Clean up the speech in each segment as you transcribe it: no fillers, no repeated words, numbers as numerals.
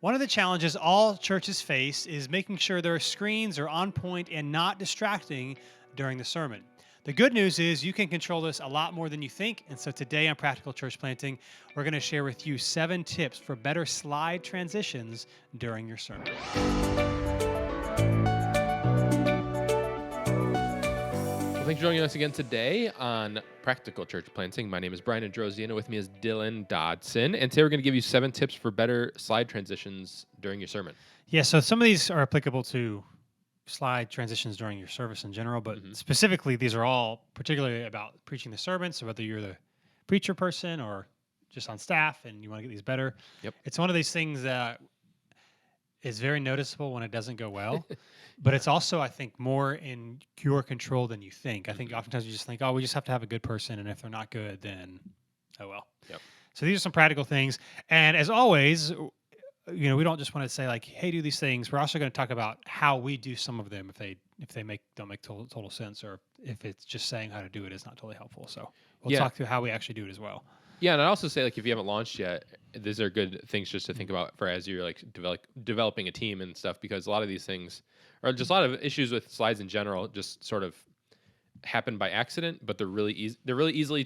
One of the challenges all churches face is making sure their screens are on point and not distracting during the sermon. The good news is you can control this a lot more than you think. And so today on Practical Church Planting, we're going to share with you 7 tips for better slide transitions during your sermon. Well, thanks for joining us again today on Practical Church Planting. My name is Brian Androsian, and with me is Dylan Dodson. And today we're going to give you 7 tips for better slide transitions during your sermon. Yeah, so some of these are applicable to slide transitions during your service in general, but specifically, these are all particularly about preaching the sermon. So whether you're the preacher person or just on staff and you want to get these better, Yep. it's one of these things that is very noticeable when it doesn't go well. But it's also, I think, more in your control than you think. I think oftentimes you just think, oh, we just have to have a good person, and if they're not good, then oh well. Yep. So these are some practical things. And as always, we don't just want to say like, hey, do these things. We're also going to talk about how we do some of them if they don't make total sense, or if it's just saying how to do it is not totally helpful. So we'll talk through how we actually do it as well. Yeah, and I'd also say, like, if you haven't launched yet, these are good things just to think about for as you're like developing a team and stuff, because a lot of these things, or just a lot of issues with slides in general, just sort of happen by accident, but they're really easily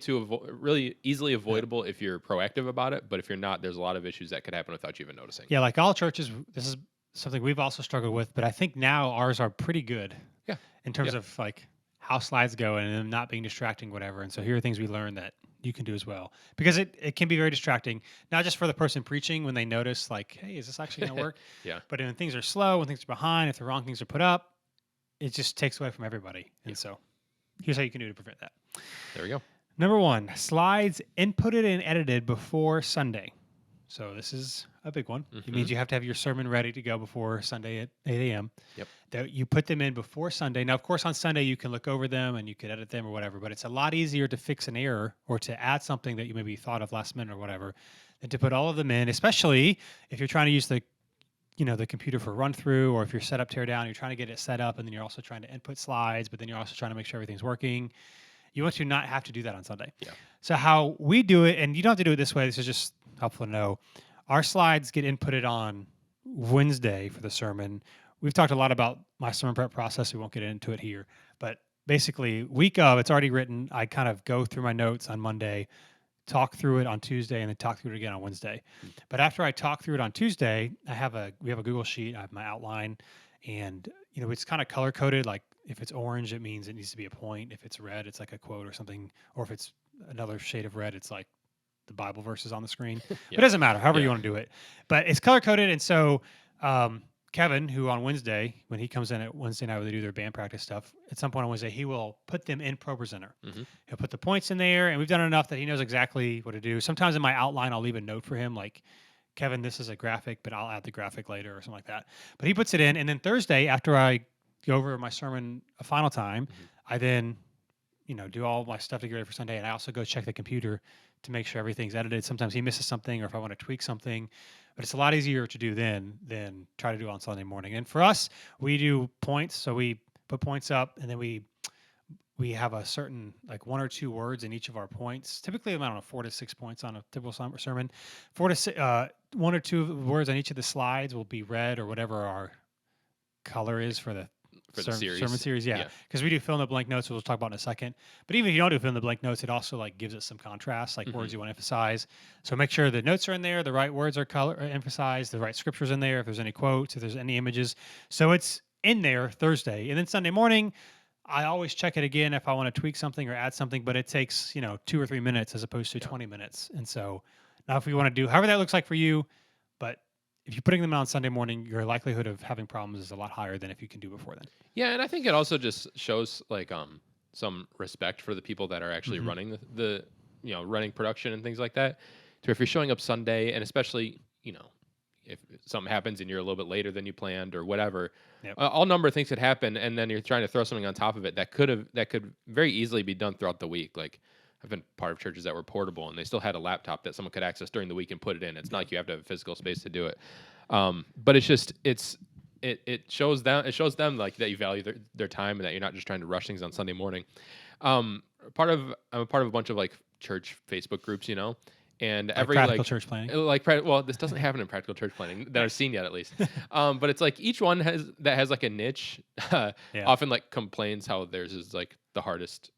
avoidable if you're proactive about it. But if you're not, there's a lot of issues that could happen without you even noticing. Yeah, like all churches, this is something we've also struggled with, but I think now ours are pretty good. Yeah. In terms of like how slides go and them not being distracting, whatever. And so here are things we learned that you can do as well, because it can be very distracting, not just for the person preaching when they notice like, hey, is this actually going to work? Yeah. But when things are slow, when things are behind, if the wrong things are put up, it just takes away from everybody. And so here's how you can do to prevent that. There we go. Number 1, slides inputted and edited before Sunday. So this is a big one. It means you have to have your sermon ready to go before Sunday at 8 a.m. Yep. That you put them in before Sunday. Now, of course, on Sunday you can look over them and you could edit them or whatever, but it's a lot easier to fix an error or to add something that you maybe thought of last minute or whatever than to put all of them in, especially if you're trying to use the computer for run through, or if you're set up tear down, you're trying to get it set up and then you're also trying to input slides, but then you're also trying to make sure everything's working. You want to not have to do that on Sunday. Yeah. So how we do it, and you don't have to do it this way, this is just helpful to know. Our slides get inputted on Wednesday for the sermon. We've talked a lot about my sermon prep process. We won't get into it here. But basically, week of, it's already written. I kind of go through my notes on Monday, talk through it on Tuesday, and then talk through it again on Wednesday. But after I talk through it on Tuesday, we have a Google Sheet. I have my outline, and it's kind of color coded. Like if it's orange, it means it needs to be a point. If it's red, it's like a quote or something. Or if it's another shade of red, it's like the Bible verses on the screen. But it doesn't matter, however you want to do it. But it's color coded, and so Kevin, who on Wednesday, when he comes in at Wednesday night where they do their band practice stuff, at some point on Wednesday, he will put them in ProPresenter. He'll put the points in there, and we've done enough that he knows exactly what to do. Sometimes in my outline, I'll leave a note for him, like, Kevin, this is a graphic, but I'll add the graphic later or something like that. But he puts it in, and then Thursday, after I go over my sermon a final time, I then do all my stuff to get ready for Sunday, and I also go check the computer to make sure everything's edited. Sometimes he misses something, or if I want to tweak something, but it's a lot easier to do then than try to do it on Sunday morning. And for us, we do points, so we put points up, and then we have a certain, like, 1 or 2 words in each of our points. Typically, I don't know, 4 to 6 points on a typical sermon. 1 or 2 words on each of the slides will be red or whatever our color is for the sermon series, because we do fill in the blank notes, which we'll talk about in a second. But even if you don't do fill in the blank notes, it also like gives it some contrast, like words you want to emphasize. So make sure the notes are in there, the right words are emphasized, the right scriptures in there, if there's any quotes, if there's any images. So it's in there Thursday, and then Sunday morning, I always check it again if I want to tweak something or add something, but it takes 2 or 3 minutes as opposed to 20 minutes. And so now if we want to do however that looks like for you, but if you're putting them out on Sunday morning, your likelihood of having problems is a lot higher than if you can do before then. Yeah, and I think it also just shows like some respect for the people that are actually running the running production and things like that. So if you're showing up Sunday, and especially if something happens and you're a little bit later than you planned or whatever, all number of things could happen, and then you're trying to throw something on top of it that could very easily be done throughout the week. Like, I've been part of churches that were portable, and they still had a laptop that someone could access during the week and put it in. It's not like you have to have a physical space to do it. But it's just it shows them like that you value their time and that you're not just trying to rush things on Sunday morning. I'm a part of a bunch of like church Facebook groups, and Like every practical church planning. well, this doesn't happen in practical church planning that I've seen yet, at least. But it's like each one has like a niche. Yeah. Often like complains how theirs is like the hardest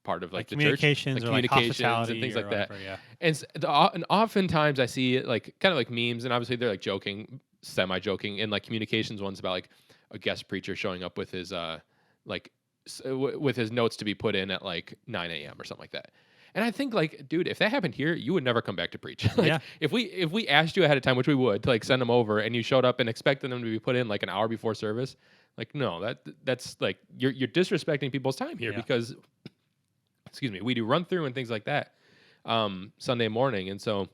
part of like the church, Communications like or like communications and hospitality things or like that. whatever. Yeah. And oftentimes I see like kind of like memes, and obviously they're like joking, semi joking, and like communications ones about like a guest preacher showing up with his like with his notes to be put in at like 9 a.m. or something like that. And I think like, dude, if that happened here, you would never come back to preach. Like Yeah. if we asked you ahead of time, which we would, to like send them over, and you showed up and expected them to be put in like an hour before service, like no, that's like you're disrespecting people's time here Yeah. because excuse me, we do run through and things like that Sunday morning, and so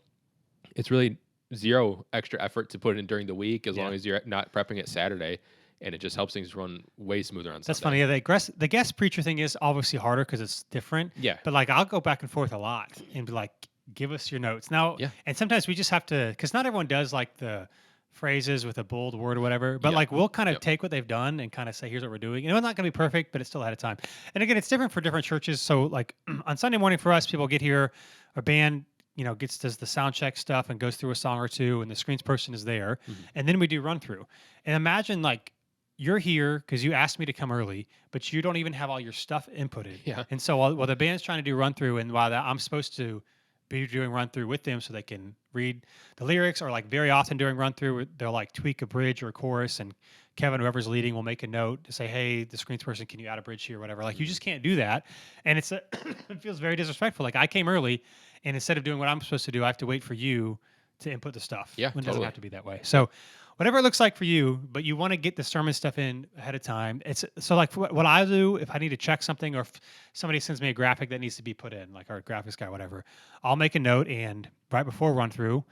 it's really zero extra effort to put in during the week as Yeah. long as you're not prepping it Saturday, and it just helps things run way smoother on That's Sunday. funny. Yeah, the guest preacher thing is obviously harder because it's different. Yeah. But like, I'll go back and forth a lot and be like, give us your notes now. Yeah. And sometimes we just have to, because not everyone does like the phrases with a bold word or whatever. But Yeah. like, we'll kind of Yep. take what they've done and kind of say, here's what we're doing. And it's not going to be perfect, but it's still ahead of time. And again, it's different for different churches. So like on Sunday morning for us, people get here, a band, does the sound check stuff and goes through a song or two, and the screens person is there, and then we do run through. And imagine like you're here because you asked me to come early, but you don't even have all your stuff inputted. Yeah. And so while the band's trying to do run through, and while I'm supposed to be doing run through with them so they can read the lyrics, or like very often during run through, they'll like tweak a bridge or a chorus, and Kevin, whoever's leading, will make a note to say, hey, the screens person, can you add a bridge here or whatever? Like, you just can't do that. And it feels very disrespectful. Like, I came early, and instead of doing what I'm supposed to do, I have to wait for you to input the stuff. Yeah, when it doesn't totally. have to be that way. So whatever it looks like for you, but you want to get the sermon stuff in ahead of time. It's so like what I do, if I need to check something, or if somebody sends me a graphic that needs to be put in, like our graphics guy, whatever, I'll make a note, and right before run through,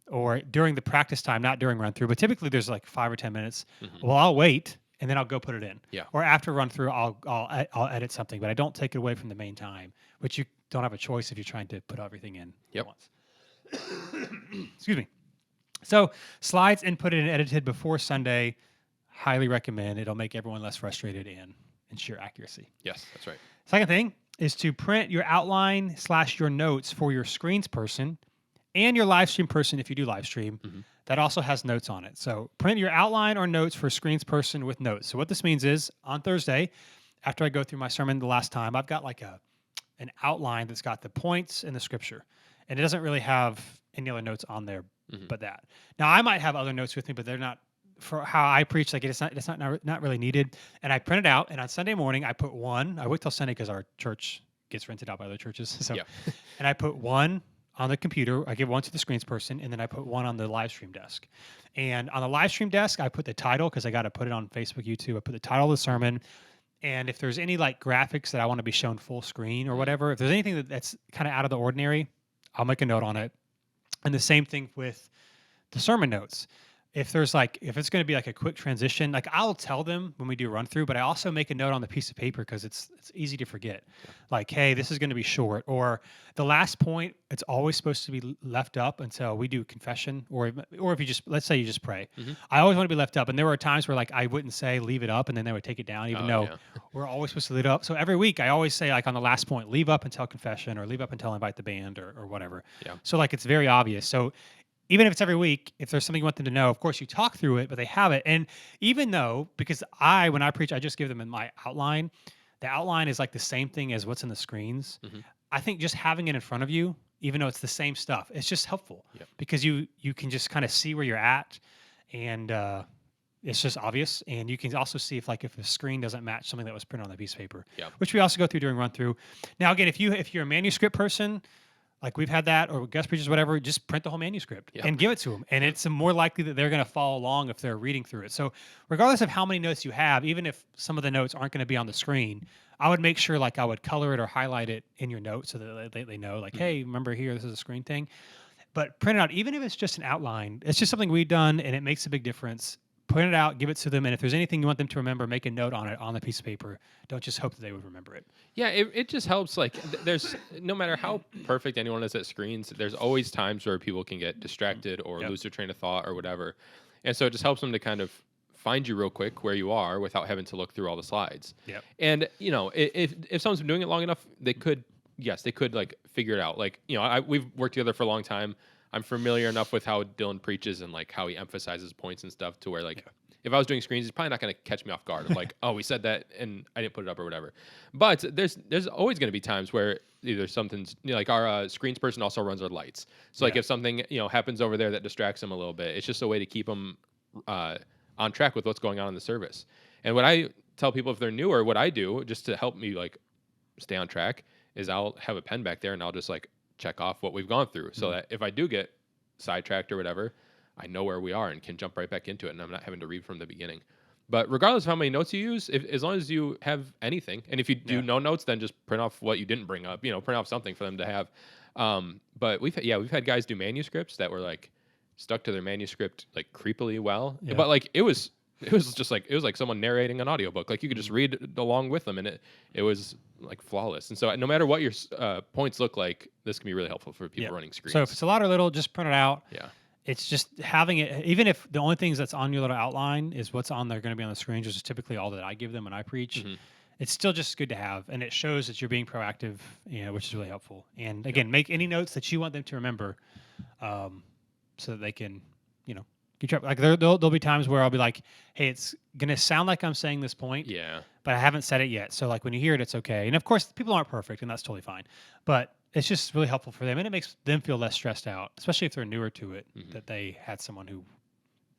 or during the practice time, not during run through, but typically there's like 5 or 10 minutes. Well, I'll wait, and then I'll go put it in. Yeah. Or after run through, I'll edit something, but I don't take it away from the main time, which you don't have a choice if you're trying to put everything in Yep. at once. Excuse me. So slides inputted and edited before Sunday, highly recommend. It'll make everyone less frustrated and ensure accuracy. Yes, that's right. Second thing is to print your outline / your notes for your screens person and your live stream person if you do live stream. That also has notes on it. So print your outline or notes for screens person with notes. So what this means is on Thursday, after I go through my sermon the last time, I've got like an outline that's got the points and the scripture. And it doesn't really have any other notes on there but that. Now I might have other notes with me, but they're not for how I preach. Like it's not really needed. And I print it out. And on Sunday morning, I put one. I wait till Sunday because our church gets rented out by other churches. So, Yeah. and I put one on the computer. I give one to the screens person, and then I put one on the live stream desk. And on the live stream desk, I put the title because I got to put it on Facebook, YouTube. I put the title of the sermon. And if there's any like graphics that I want to be shown full screen or whatever, if there's anything that's kind of out of the ordinary, I'll make a note on it. And the same thing with the sermon notes. If it's going to be like a quick transition, like I'll tell them when we do run through, but I also make a note on the piece of paper because it's easy to forget. Like, hey, this is going to be short, or the last point, it's always supposed to be left up until we do confession, or if you just, let's say you just pray. I always want to be left up. And there were times where like I wouldn't say leave it up, and then they would take it down, even though we're always supposed to leave it up. So every week I always say like on the last point, leave up until confession, or leave up until invite the band or whatever. Yeah. So like it's very obvious. So even if it's every week, if there's something you want them to know, of course you talk through it, but they have it. And even though, because when I preach, I just give them in my outline, the outline is like the same thing as what's in the screens. I think just having it in front of you, even though it's the same stuff, it's just helpful because you can just kind of see where you're at, and it's just obvious. And you can also see if a screen doesn't match something that was printed on the piece of paper, which we also go through during run through. Now, again, if you're a manuscript person, like we've had that, or guest preachers, whatever, just print the whole manuscript and give it to them. And it's more likely that they're going to follow along if they're reading through it. So regardless of how many notes you have, even if some of the notes aren't going to be on the screen, I would make sure like I would color it or highlight it in your notes so that they know like, hey, remember here, this is a screen thing. But print it out, even if it's just an outline, it's just something we've done and it makes a big difference. Print it out, give it to them, and if there's anything you want them to remember, make a note on it on the piece of paper. Don't just hope that they would remember it. Yeah, it just helps. Like, there's no matter how perfect anyone is at screens, there's always times where people can get distracted or lose their train of thought or whatever. And so it just helps them to kind of find you real quick where you are without having to look through all the slides. Yep. And, if someone's been doing it long enough, they could yes, they could like figure it out. Like, we've worked together for a long time. I'm familiar enough with how Dylan preaches and like how he emphasizes points and stuff to where like if I was doing screens, he's probably not going to catch me off guard of like, oh, we said that and I didn't put it up or whatever. But there's always going to be times where either something's like our screens person also runs our lights. So like if something happens over there that distracts them a little bit, it's just a way to keep them on track with what's going on in the service. And what I tell people if they're newer, what I do just to help me like stay on track is I'll have a pen back there and I'll just like check off what we've gone through so that if I do get sidetracked or whatever, I know where we are and can jump right back into it and I'm not having to read from the beginning. But regardless of how many notes you use, as long as you have anything, and if you do no notes, then just print off what you didn't bring up, print off something for them to have. But we've had guys do manuscripts that were like stuck to their manuscript like creepily well. But like it was like someone narrating an audiobook. Like you could just read along with them and it was like flawless. And so no matter what your points look like, this can be really helpful for people running screens. So if it's a lot or little, just print it out. Yeah. It's just having it, even if the only things that's on your little outline is what's on there going to be on the screen, which is typically all that I give them when I preach. It's still just good to have, and it shows that you're being proactive, which is really helpful. And again, make any notes that you want them to remember, so that they can, keep track. Like there'll be times where I'll be like, "Hey, it's gonna sound like I'm saying this point, but I haven't said it yet." So like when you hear it, it's okay. And of course, people aren't perfect, and that's totally fine. But it's just really helpful for them, and it makes them feel less stressed out, especially if they're newer to it. That they had someone who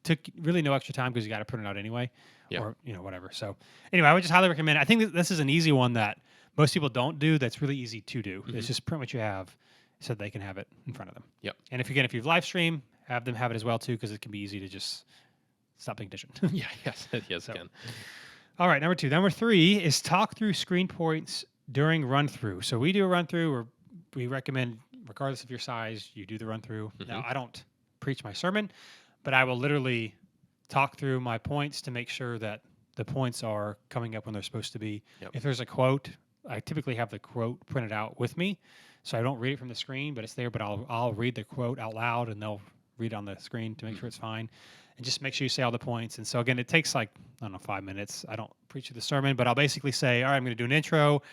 took really no extra time because you got to print it out anyway, or whatever. So anyway, I would just highly recommend it. I think this is an easy one that most people don't do. That's really easy to do. It's just print what you have, so they can have it in front of them. Yep. And if you've live stream, have them have it as well too, because it can be easy to just stop paying attention. Yes, it can. All right, number 2. Number 3 is talk through screen points during run through. So we do a run through, or we recommend, regardless of your size, you do the run through. Now, I don't preach my sermon, but I will literally talk through my points to make sure that the points are coming up when they're supposed to be. If there's a quote, I typically have the quote printed out with me, so I don't read it from the screen, but it's there. But I'll read the quote out loud, and they'll read on the screen to make sure it's fine, and just make sure you say all the points. And so again, it takes like, I don't know, 5 minutes. I don't preach the sermon, but I'll basically say, all right, I'm going to do an intro.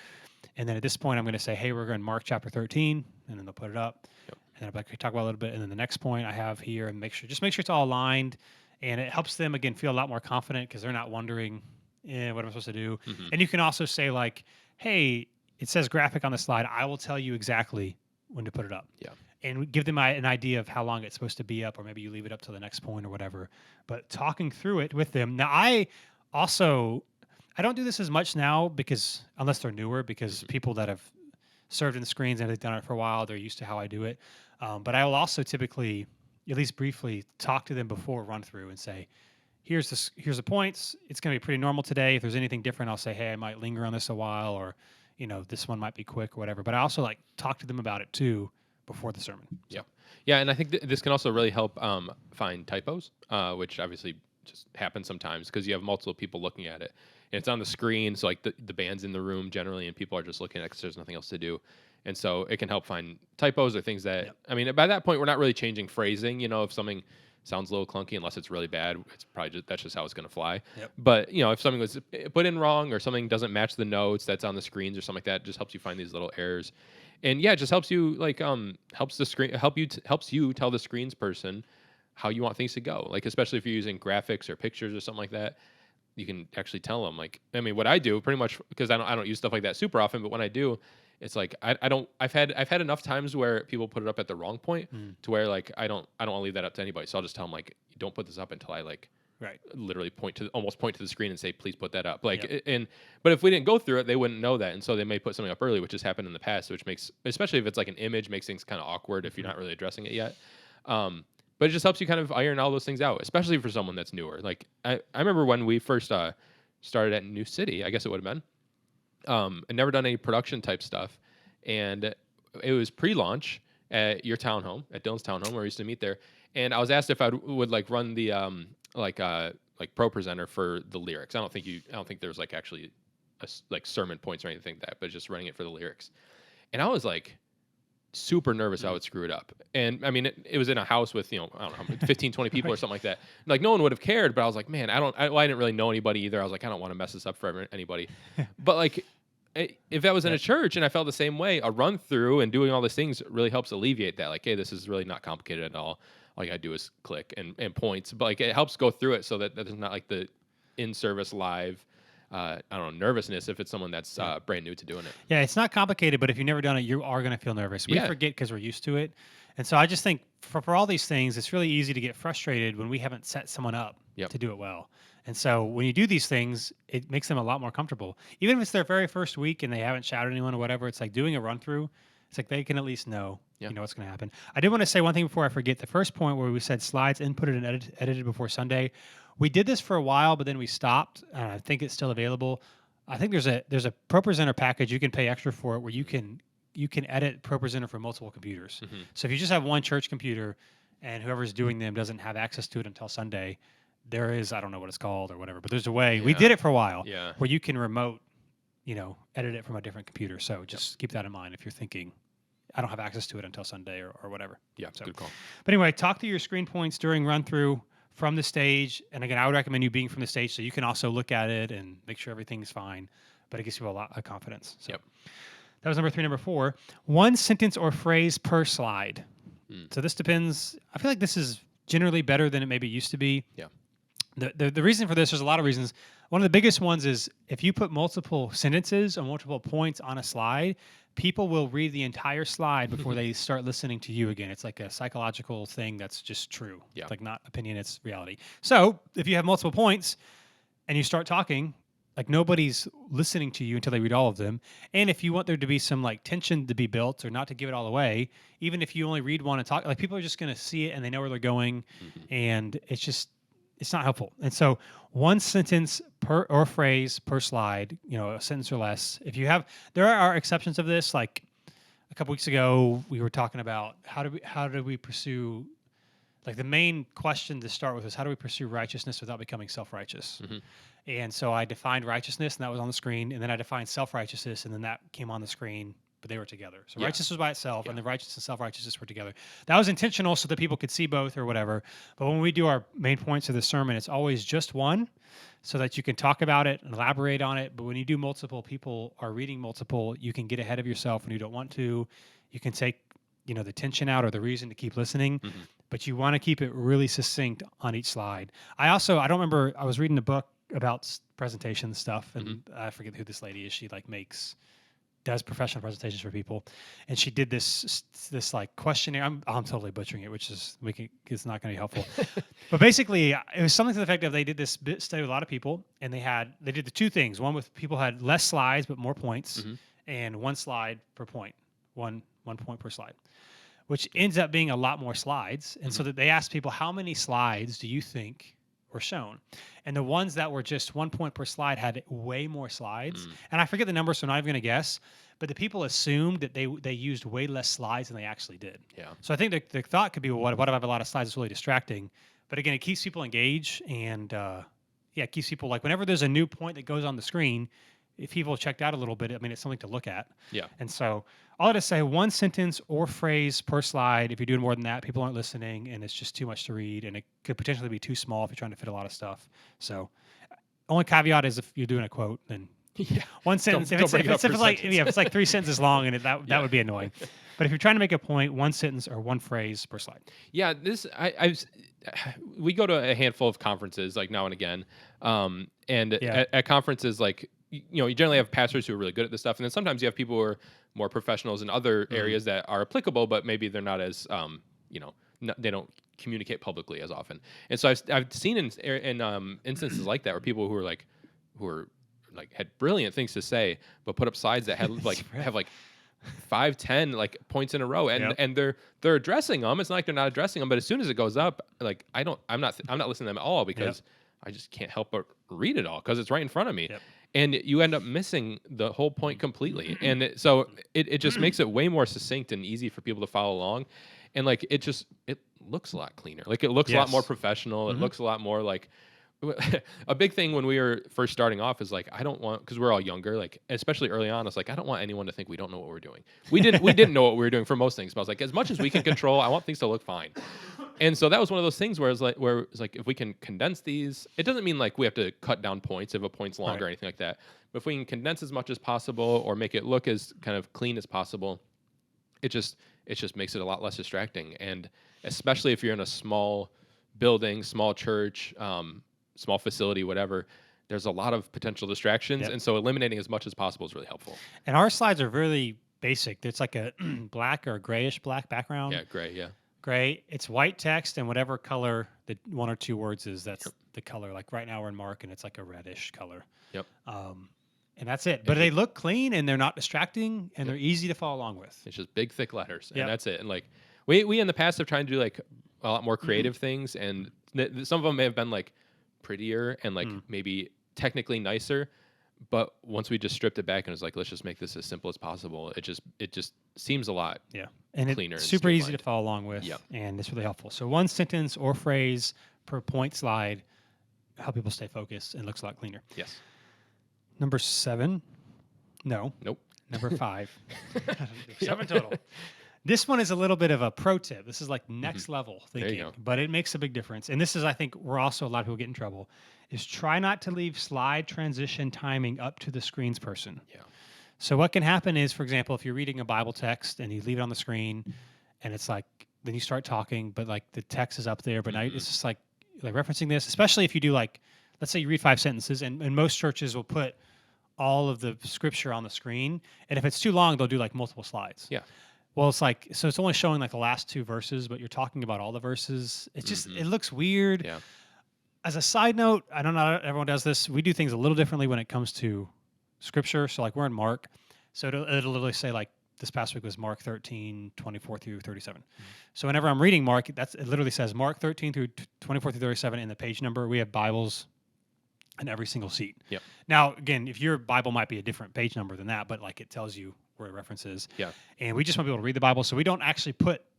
And then at this point, I'm going to say, hey, we're going to Mark chapter 13, and then they'll put it up. And then I'll be like, talk about a little bit. And then the next point I have here, and make sure it's all aligned. And it helps them, again, feel a lot more confident because they're not wondering, what am I supposed to do? And you can also say like, hey, it says graphic on the slide. I will tell you exactly when to put it up. And give them an idea of how long it's supposed to be up, or maybe you leave it up to the next point or whatever. But talking through it with them. Now, I don't do this as much now because unless they're newer, because people that have served in the screens and they've done it for a while, they're used to how I do it. But I will also typically, at least briefly, talk to them before run through and say, here's the points. It's going to be pretty normal today. If there's anything different, I'll say, hey, I might linger on this a while, or this one might be quick or whatever. But I also like talk to them about it too before the sermon. So. Yeah, and I think this can also really help find typos, which obviously just happens sometimes because you have multiple people looking at it. And it's on the screen, so like the band's in the room generally, and people are just looking at it because there's nothing else to do. And so it can help find typos or things that, I mean, by that point, we're not really changing phrasing. If something sounds a little clunky, unless it's really bad, it's probably that's just how it's going to fly. But, if something was put in wrong or something doesn't match the notes that's on the screens or something like that, it just helps you find these little errors. And yeah, it just helps you helps you tell the screens person how you want things to go. Like, especially if you're using graphics or pictures or something like that. You can actually tell them, like, I mean, what I do pretty much, because I don't use stuff like that super often, but when I do, it's like I've had enough times where people put it up at the wrong point to where like I don't want to leave that up to anybody. So I'll just tell them like, don't put this up until I like literally almost point to the screen and say, please put that up. Like, but if we didn't go through it, they wouldn't know that, and so they may put something up early, which has happened in the past, which makes, especially if it's like an image, makes things kind of awkward if you're not really addressing it yet. But it just helps you kind of iron all those things out, especially for someone that's newer. Like I remember when we first started at New City, I guess it would have been. I'd never done any production type stuff, and it was pre-launch at your townhome, at Dylan's townhome, where we used to meet there. And I was asked if I would like run the like pro presenter for the lyrics. I don't think there was like actually like sermon points or anything like that, but just running it for the lyrics. And I was like super nervous I would screw it up. And I mean, it was in a house with, I don't know, 15, 20 people or something like that. Like no one would have cared, but I was like, man, I didn't really know anybody either. I was like, I don't want to mess this up for anybody. But like, if that was in a Yep. church and I felt the same way, a run through and doing all these things really helps alleviate that. Like, hey, this is really not complicated at all. All you gotta do is click and points. But like, it helps go through it so that there's not like the in service live, I don't know, nervousness if it's someone that's brand new to doing it. Yeah, it's not complicated, but if you've never done it, you are going to feel nervous. We Yeah. forget because we're used to it. And so I just think for all these things, it's really easy to get frustrated when we haven't set someone up Yep. to do it well. And so when you do these things, it makes them a lot more comfortable. Even if it's their very first week and they haven't shouted anyone or whatever, it's like doing a run through. It's like they can at least know, Yeah. you know what's going to happen. I did want to say one thing before I forget. The first point where we said slides inputted and edited before Sunday, we did this for a while, but then we stopped. And I think it's still available. I think there's a ProPresenter package you can pay extra for it where you can edit ProPresenter for multiple computers. Mhm. So if you just have one church computer and whoever's doing them doesn't have access to it until Sunday, there is, I don't know what it's called or whatever, but there's a way. We Yeah. did it for a while Yeah. where you can remote, edit it from a different computer. So just keep that in mind if you're thinking, I don't have access to it until Sunday or whatever. Yeah. So, Good call. but anyway, talk to your screen points during run through from the stage. And again, I would recommend you being from the stage so you can also look at it and make sure everything's fine. But it gives you a lot of confidence. So Yep. that was number 3. Number 4, one sentence or phrase per slide. So this depends. I feel like this is generally better than it maybe used to be. Yeah. The reason for this, there's a lot of reasons. One of the biggest ones is if you put multiple sentences or multiple points on a slide, people will read the entire slide before they start listening to you again. It's like a psychological thing that's just true. Yeah. It's like not opinion, it's reality. So if you have multiple points and you start talking, like nobody's listening to you until they read all of them. And if you want there to be some like tension to be built or not to give it all away, even if you only read one and talk, like people are just going to see it and they know where they're going. And it's not helpful. And so one sentence per or phrase per slide, a sentence or less. If you have, there are exceptions of this. Like a couple weeks ago, we were talking about how do we pursue, like the main question to start with is how do we pursue righteousness without becoming self-righteous? And so I defined righteousness and that was on the screen. And then I defined self-righteousness and then that came on the screen, but they were together. So righteousness was by itself and the righteousness and self-righteousness were together. That was intentional so that people could see both or whatever. But when we do our main points of the sermon, it's always just one so that you can talk about it and elaborate on it. But when you do multiple, people are reading multiple, you can get ahead of yourself when you don't want to. You can take, the tension out or the reason to keep listening. But you want to keep it really succinct on each slide. I don't remember, I was reading a book about presentation stuff and I forget who this lady is. She does professional presentations for people, and she did this like questionnaire. I'm totally butchering it, which is it's not going to be helpful. But basically, it was something to the effect of they did this study with a lot of people, and they did the two things. One with people had less slides but more points, and one slide per point, one point per slide, which ends up being a lot more slides. And so that they asked people, how many slides do you think were shown? And the ones that were just 1 point per slide had way more slides. And I forget the number, so I'm not even going to guess. But the people assumed that they used way less slides than they actually did. Yeah. So I think the thought could be, well, what if I have a lot of slides? It's really distracting. But again, it keeps people engaged and it keeps people like whenever there's a new point that goes on the screen, if people have checked out a little bit, I mean, it's something to look at. Yeah. And so all I to say, one sentence or phrase per slide. If you're doing more than that, people aren't listening and it's just too much to read and it could potentially be too small if you're trying to fit a lot of stuff. So only caveat is if you're doing a quote, then one sentence. If it's like 3 sentences long and that would be annoying. But if you're trying to make a point, one sentence or one phrase per slide. Yeah, we go to a handful of conferences like now and again, and at conferences like you generally have pastors who are really good at this stuff, and then sometimes you have people who are more professionals in other areas that are applicable, but maybe they're not as they don't communicate publicly as often. And so I've seen in instances like that where people who are had brilliant things to say, but put up slides that had have 5-10 points in a row, and they're addressing them. It's not like they're not addressing them, but as soon as it goes up, I'm not listening to them at all because I just can't help but read it all because it's right in front of me. And you end up missing the whole point completely. And so it just makes it way more succinct and easy for people to follow along. And it looks a lot cleaner. It looks a lot more professional. It looks a lot more a big thing when we were first starting off is like I don't want because we're all younger, like especially early on. It's like I don't want anyone to think we don't know what we're doing. We didn't know what we were doing for most things. But I was like, as much as we can control, I want things to look fine. And so that was one of those things where it's like if we can condense these, it doesn't mean like we have to cut down points if a point's longer Right. or anything like that. But if we can condense as much as possible or make it look as kind of clean as possible, it just it just makes it a lot less distracting. And especially if you're in a small building, small church, small facility, whatever, there's a lot of potential distractions, Yep. and so eliminating as much as possible is really helpful. And our slides are really basic. It's like a black or grayish black background. Yeah, great. Yeah, Gray. It's white text and whatever color the one or two words is, that's Yep. the color. Like right now we're in Mark and it's like a reddish color. yep. And that's it. But And they look clean and they're not distracting and Yep. they're easy to follow along with. It's just big, thick letters, Yep. and that's it. And like we in the past have tried to do like a lot more Mm-hmm. creative things, and some of them may have been like prettier and like maybe technically nicer. But once we just stripped it back and was like, let's just make this as simple as possible, it just seems a lot. Yeah. And Cleaner it's and super easy to streamlined. follow along with. Yep. And it's really helpful. So one sentence or phrase per point slide help people stay focused and looks a lot cleaner. Yes. Number 7. No. Nope. Number 5. Yeah. 7 total. This one is a little bit of a pro tip. This is like next level There you thinking, go. but it makes a big difference. And this is, I think, where also a lot of people get in trouble, is try not to leave slide transition timing up to the screens person. Yeah. So what can happen is, for example, if you're reading a Bible text and you leave it on the screen and it's like, then you start talking, but like the text is up there, but now it's just like referencing this, especially if you do like, let's say you read 5 sentences and most churches will put all of the scripture on the screen. And if it's too long, they'll do like multiple slides. Yeah. Well, it's like, so it's only showing like the last 2 verses, but you're talking about all the verses. It's just, it looks weird. Yeah. As a side note, I don't know, everyone does this. We do things a little differently when it comes to scripture. So like we're in Mark. So it'll literally say like this past week was Mark 13, 24 through 37. So whenever I'm reading Mark, it literally says Mark 13 through 24 through 37 in the page number. We have Bibles in every single seat. Yep. Now, again, if your Bible might be a different page number than that, but like it tells you where it references. Yeah. And we just want people to read the Bible. So we don't actually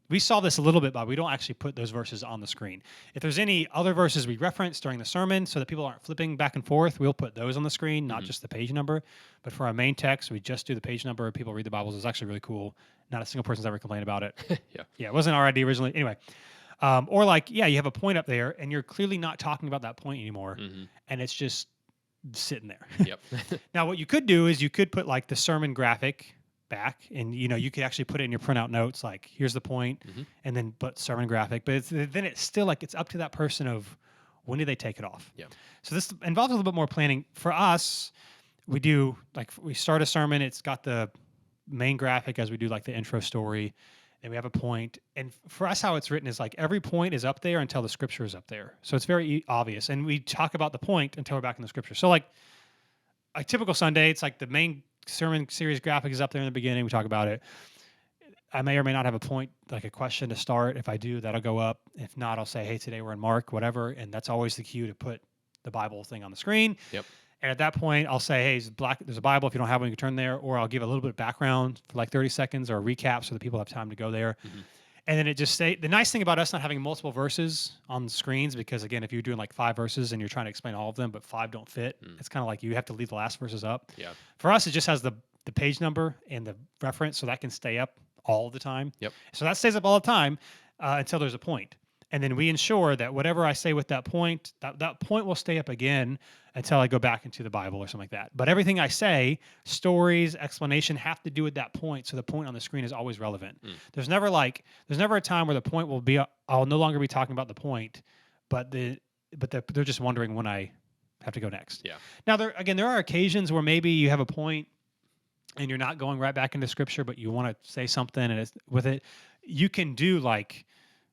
we saw this a little bit, but we don't actually put those verses on the screen. If there's any other verses we reference during the sermon so that people aren't flipping back and forth, we'll put those on the screen, not just the page number. But for our main text, we just do the page number. People read the Bibles. It's actually really cool. Not a single person's ever complained about it. Yeah. Yeah, it wasn't our idea originally. Anyway, or like, yeah, you have a point up there and you're clearly not talking about that point anymore. And it's just sitting there. Yep. Now, what you could do is you could put like the sermon graphic back, and you could actually put it in your printout notes, like here's the point, and then put sermon graphic. But then it's still like it's up to that person of when do they take it off. Yeah. So this involves a little bit more planning. For us, we do like we start a sermon. It's got the main graphic as we do like the intro story, and we have a point. And for us, how it's written is like every point is up there until the scripture is up there. So it's very obvious, and we talk about the point until we're back in the scripture. So like a typical Sunday, it's like the main sermon series graphic is up there in the beginning. We talk about it. I may or may not have a point, like a question to start. If I do, that'll go up. If not, I'll say, hey, today we're in Mark, whatever. And that's always the cue to put the Bible thing on the screen. Yep. And at that point, I'll say, hey, there's a Bible. If you don't have one, you can turn there. Or I'll give a little bit of background for like 30 seconds or a recap so that people have time to go there. And then the nice thing about us not having multiple verses on the screens, because again, if you're doing like 5 verses and you're trying to explain all of them, but 5 don't fit, it's kind of like you have to leave the last verses up. Yeah. For us, it just has the page number and the reference, so that can stay up all the time. Yep. So that stays up all the time until there's a point. And then we ensure that whatever I say with that point, that point will stay up again until I go back into the Bible or something like that. But everything I say, stories, explanation, have to do with that point. So the point on the screen is always relevant. There's never a time where the point will be, I'll no longer be talking about the point, but they're just wondering when I have to go next. Yeah. Now, there are occasions where maybe you have a point and you're not going right back into scripture, but you want to say something and it's with it. You can do like,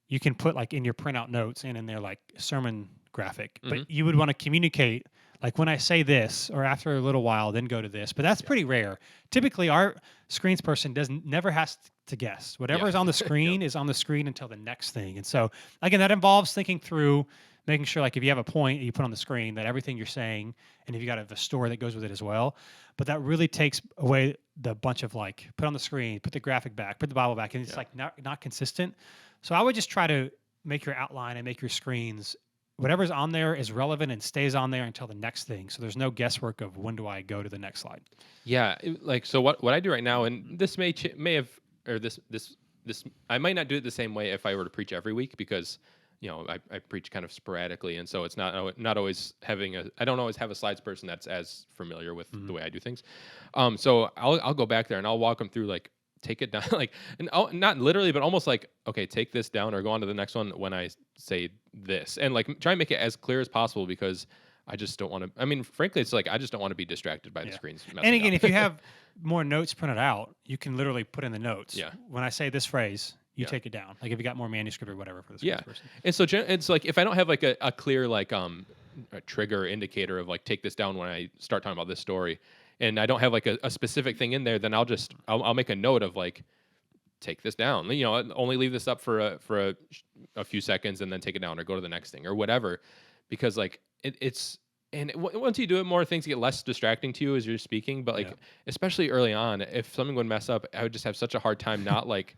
you can put like in your printout notes and in there like sermon graphic, but you would want to communicate like when I say this or after a little while, then go to this. But that's pretty rare. Typically, our screens person never has to guess. Whatever is on the screen is on the screen until the next thing. And so again, that involves thinking through, making sure like if you have a point you put on the screen, that everything you're saying, and if you got a story that goes with it as well. But that really takes away the bunch of like put on the screen, put the graphic back, put the Bible back, and it's like not consistent. So I would just try to make your outline and make your screens whatever's on there is relevant and stays on there until the next thing. So there's no guesswork of when do I go to the next slide. Yeah, like so what I do right now, and this may have, or this I might not do it the same way if I were to preach every week, because I preach kind of sporadically, and so it's not always I don't always have a slides person that's as familiar with the way I do things. So I'll go back there and I'll walk them through, like, take it down, like, and not literally, but almost like, okay, take this down or go on to the next one when I say this, and like try and make it as clear as possible, because I just don't want to. I mean, frankly, it's like I just don't want to be distracted by the screens. And again, up. if you have more notes printed out, you can literally put in the notes. Yeah. When I say this phrase, you take it down. Like if you got more manuscript or whatever for the screens person. And so it's like if I don't have like a clear like a trigger indicator of like take this down when I start talking about this story, and I don't have like a specific thing in there, then I'll make a note of like, take this down. Only leave this up for a few seconds and then take it down, or go to the next thing or whatever, because like it's. And once you do it more, things get less distracting to you as you're speaking. But like, especially early on, if something would mess up, I would just have such a hard time not like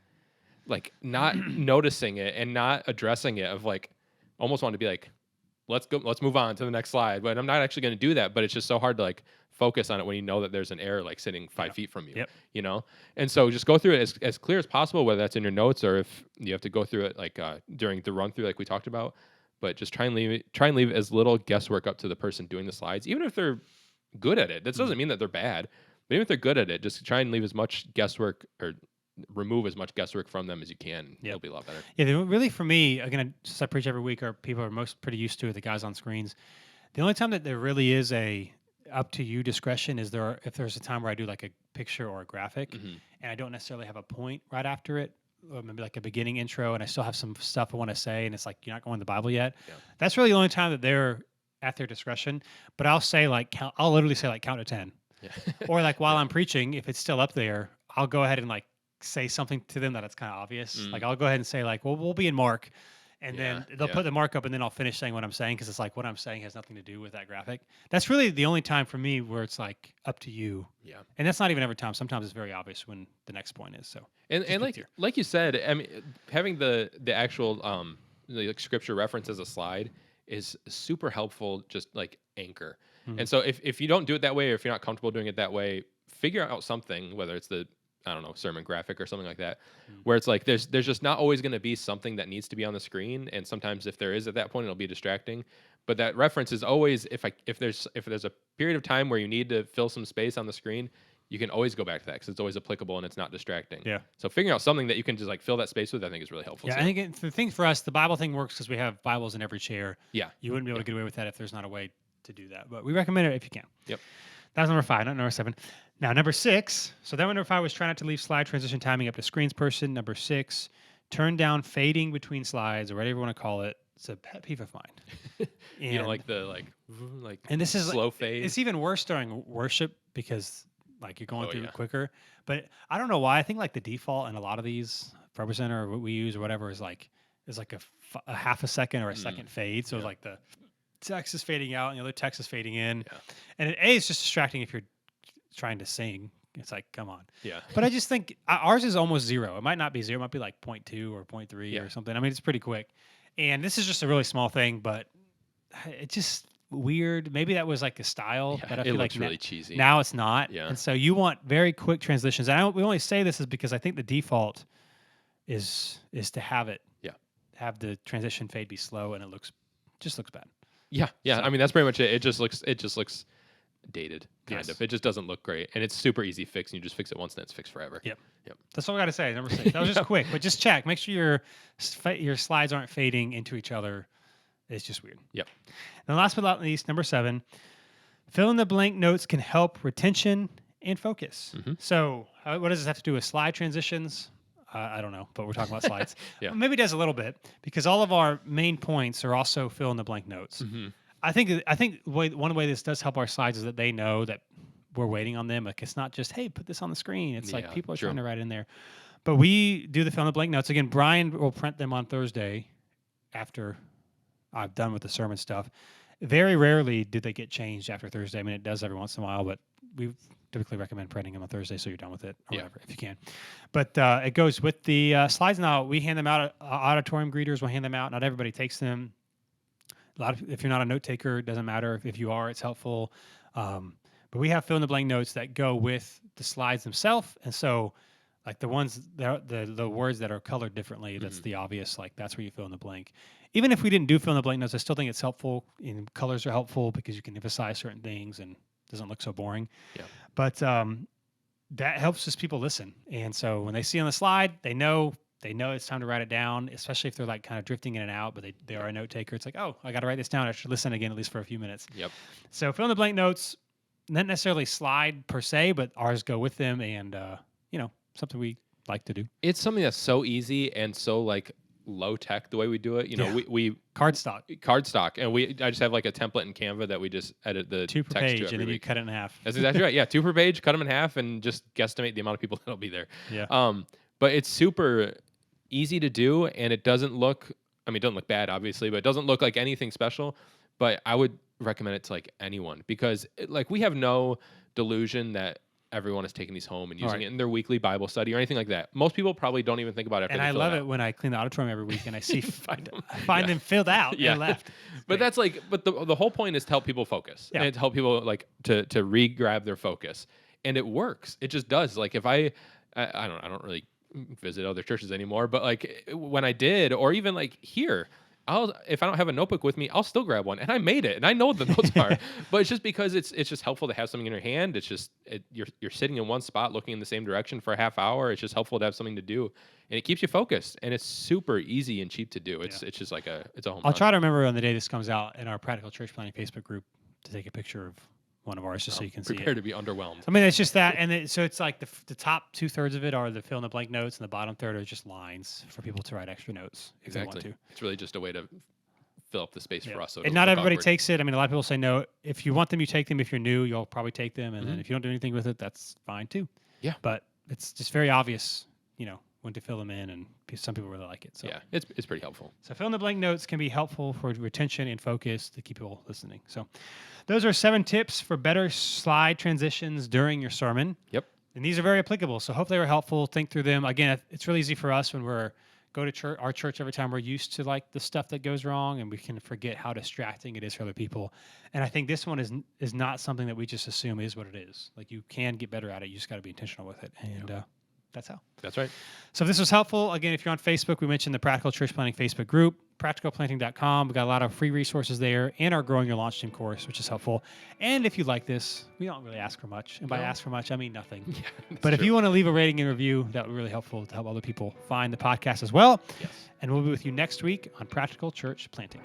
not noticing it and not addressing it. Of like, almost want to be like, let's move on to the next slide. But I'm not actually going to do that. But it's just so hard to like focus on it when you know that there's an error like sitting 5 feet from you. And so just go through it as clear as possible, whether that's in your notes or if you have to go through it like during the run through, like we talked about. But just try and leave as little guesswork up to the person doing the slides, even if they're good at it. That doesn't mean that they're bad, but even if they're good at it, just try and leave as much guesswork, or remove as much guesswork from them as you can. It'll be a lot better. Yeah, really, for me, again, since I preach every week, or people are most pretty used to it, the guys on screens. The only time that there really is a up to you discretion is if there's a time where I do like a picture or a graphic, and I don't necessarily have a point right after it, or maybe like a beginning intro, and I still have some stuff I want to say, and it's like, you're not going to the Bible yet. That's really the only time that they're at their discretion. But I'll say like I'll literally say like count to 10. Or like while I'm preaching, if it's still up there, I'll go ahead and like say something to them that it's kind of obvious. Like I'll go ahead and say like, well, we'll be in Mark, and then they'll put the mark up, and then I'll finish saying what I'm saying, because it's like what I'm saying has nothing to do with that graphic. That's really the only time for me where it's like up to you. And that's not even every time. Sometimes it's very obvious when the next point is. So and like you said, I mean, having the actual like scripture reference as a slide is super helpful. Just like anchor. And so if you don't do it that way, or if you're not comfortable doing it that way, figure out something, whether it's the sermon graphic or something like that, where it's like there's just not always going to be something that needs to be on the screen, and sometimes if there is at that point, it'll be distracting. But that reference is always, if there's a period of time where you need to fill some space on the screen, you can always go back to that, because it's always applicable and it's not distracting. So figuring out something that you can just like fill that space with, I think is really helpful. I think the thing for us, the Bible thing works because we have Bibles in every chair. You wouldn't be able to get away with that if there's not a way to do that, but we recommend it if you can. That was number 5, not number 7. Now, number 6. So that one, number 5 was try not to leave slide transition timing up to screens person. Number 6, turn down fading between slides, or whatever you want to call it. It's a pet peeve of mine. And like and this is slow fade. It's even worse during worship, because like you're going through it quicker. But I don't know why. I think like the default in a lot of these, ProPresenter or what we use or whatever, is like a half a second or a second fade. So like the text is fading out and the other text is fading in. And it's just distracting if you're trying to sing. It's like, come on. But I just think ours is almost 0. It might not be 0. It might be like 0.2 or 0.3 or something. I mean, it's pretty quick. And this is just a really small thing, but it's just weird. Maybe that was like a style. But I feel like really cheesy. Now it's not. And so you want very quick transitions. And we only say this is because I think the default is to have it. Have the transition fade be slow, and it just looks bad. So, I mean, that's pretty much it. It just looks dated, kind of. It just doesn't look great, and it's super easy fix. And you just fix it once, and it's fixed forever. That's all I got to say. Number 6. That was just quick, but just check. Make sure your slides aren't fading into each other. It's just weird. And last but not least, number 7, fill in the blank notes can help retention and focus. So what does this have to do with slide transitions? I don't know, but we're talking about slides. Maybe it does a little bit, because all of our main points are also fill in the blank notes. I think one way this does help our slides is that they know that we're waiting on them. Like, it's not just, hey, put this on the screen. It's like people are trying to write in there. But we do the fill in the blank notes. Again, Brian will print them on Thursday after I've done with the sermon stuff. Very rarely do they get changed after Thursday. I mean, it does every once in a while, but we typically recommend printing them on Thursday so you're done with it, or whatever, if you can. But it goes with the slides. Now, we hand them out. Auditorium greeters will hand them out. Not everybody takes them. if you're not a note taker, it doesn't matter. If you are, it's helpful. But we have fill in the blank notes that go with the slides themselves, and so like the ones the words that are colored differently, that's the obvious. Like that's where you fill in the blank. Even if we didn't do fill in the blank notes, I still think it's helpful. And colors are helpful because you can emphasize certain things and it doesn't look so boring. Yeah. But that helps just people listen. And so when they see on the slide, they know it's time to write it down, especially if they're like kind of drifting in and out, but they are a note taker. It's like, oh, I got to write this down. I should listen again, at least for a few minutes. Yep. So fill in the blank notes, not necessarily slide per se, but ours go with them. And, something we like to do. It's something that's so easy and so like low tech the way we do it. We cardstock, and I just have like a template in Canva that we just edit the 2 per text page, to and then you week. cut it in half. That's exactly right. Yeah, 2 per page, cut them in half, and just guesstimate the amount of people that'll be there. Yeah. But it's super easy to do, and it doesn't look. I mean, it doesn't look bad, obviously, but it doesn't look like anything special. But I would recommend it to like anyone because like we have no delusion that everyone is taking these home and using it in their weekly Bible study or anything like that. Most people probably don't even think about it after and they I fill love it it out. when I clean the auditorium every week and I see find them filled out Yeah. and left. But that's like, but the whole point is to help people focus and to help people like to re-grab their focus, and it works. It just does. Like if I don't really visit other churches anymore, but like when I did, or even like here, if I don't have a notebook with me, I'll still grab one, and I made it, and I know what the notes are. But it's just because it's just helpful to have something in your hand. It's just you're sitting in one spot, looking in the same direction for a half hour. It's just helpful to have something to do, and it keeps you focused, and it's super easy and cheap to do. It's just like it's a home I'll run. try to remember on the day this comes out in our Practical Church Planning Facebook group to take a picture of one of ours just so you can see Prepare it. to be underwhelmed. I mean, it's just that, and so it's like the top 2/3 of it are the fill in the blank notes, and the bottom third are just lines for people to write extra notes if they want Exactly. to. It's really just a way to fill up the space for us. So and not everybody takes it. I mean, a lot of people say no. If you want them, you take them. If you're new, you'll probably take them. And then if you don't do anything with it, that's fine too. Yeah. But it's just very obvious, when to fill them in, and some people really like it. So yeah, it's pretty helpful. So fill in the blank notes can be helpful for retention and focus to keep people listening. So those are 7 tips for better slide transitions during your sermon. Yep. And these are very applicable. So hope they were helpful. Think through them. Again, it's really easy for us when we're go to church, our church every time. We're used to like the stuff that goes wrong, and we can forget how distracting it is for other people. And I think this one is not something that we just assume is what it is. Like you can get better at it. You just got to be intentional with it. And that's how. That's right. So if this was helpful, again, if you're on Facebook, we mentioned the Practical Church Planning Facebook group, practicalplanting.com. We've got a lot of free resources there, and our Growing Your Launch Team course, which is helpful. And if you like this, we don't really ask for much. And by ask for much, I mean nothing. But if you want to leave a rating and review, that would be really helpful to help other people find the podcast as well. Yes. And we'll be with you next week on Practical Church Planting.